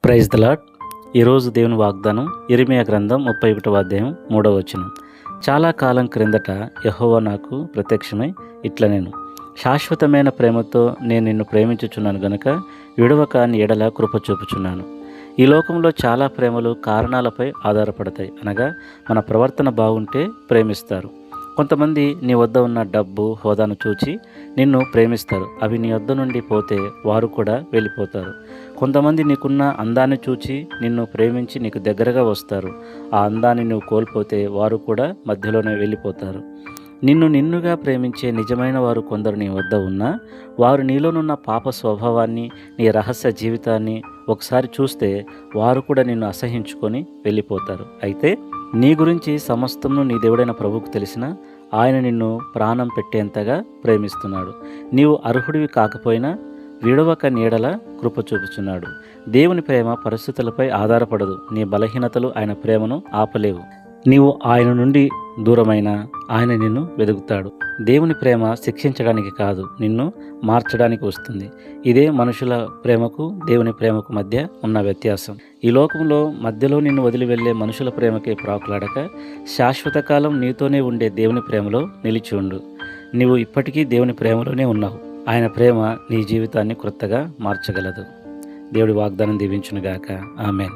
Praise the lord. ఈరోజు దేవుని వాగ్దానం ఇర్మీయా గ్రంథం 31వ అధ్యాయం 3వ వచనం. చాలా కాలం క్రిందట యెహోవా నాకు ప్రత్యక్షమై నేను శాశ్వతమైన ప్రేమతో నేను నిన్ను ప్రేమించుచున్నాను గనుక విడవక నీ ఎడల కృప చూపుచున్నాను. ఈ లోకంలో చాలా ప్రేమలు కారణాలపై ఆధారపడతాయి. అనగా మన ప్రవర్తన బాగుంటే ప్రేమిస్తారు. కొంతమంది నీ వద్ద ఉన్న డబ్బు, హోదాను చూచి నిన్ను ప్రేమిస్తారు. అవి నీ వద్ద నుండి పోతే వారు కూడా వెళ్ళిపోతారు. కొంతమంది నీకున్న అందాన్ని చూచి నిన్ను ప్రేమించి నీకు దగ్గరగా వస్తారు. ఆ అందాన్ని నువ్వు కోల్పోతే వారు కూడా మధ్యలోనే వెళ్ళిపోతారు. నిన్నుగా ప్రేమించే నిజమైన వారు కొందరు నీ వద్ద ఉన్నా వారు నీలోనున్న పాప స్వభావాన్ని, నీ రహస్య జీవితాన్ని ఒకసారి చూస్తే వారు కూడా నిన్ను అసహించుకొని వెళ్ళిపోతారు. అయితే నీ గురించి సమస్తమును నీ దేవుడైన ప్రభువుకు తెలిసినా ఆయన నిన్ను ప్రాణం పెట్టేంతగా ప్రేమిస్తున్నాడు. నీవు అర్హుడివి కాకపోయినా విడవక నీడల కృప చూపుచున్నాడు. దేవుని ప్రేమ పరిస్థితులపై ఆధారపడదు. నీ బలహీనతలు ఆయన ప్రేమను ఆపలేవు. నీవు ఆయన నుండి దూరమైన ఆయన నిన్ను వెతుకుతాడు. దేవుని ప్రేమ శిక్షించడానికి కాదు, నిన్ను మార్చడానికి వస్తుంది. ఇదే మనుషుల ప్రేమకు దేవుని ప్రేమకు మధ్య ఉన్న వ్యత్యాసం. ఈ లోకంలో మధ్యలో నిన్ను వదిలి వెళ్ళే మనుషుల ప్రేమకే ప్రాకులాడక శాశ్వత కాలం నీతోనే ఉండే దేవుని ప్రేమలో నిలిచి ఉండు. నీవు ఇప్పటికీ దేవుని ప్రేమలోనే ఉన్నావు. ఆయన ప్రేమ నీ జీవితాన్ని క్రొత్తగా మార్చగలదు. దేవుడి వాగ్దానం దీవించునుగాక. ఆమేన్.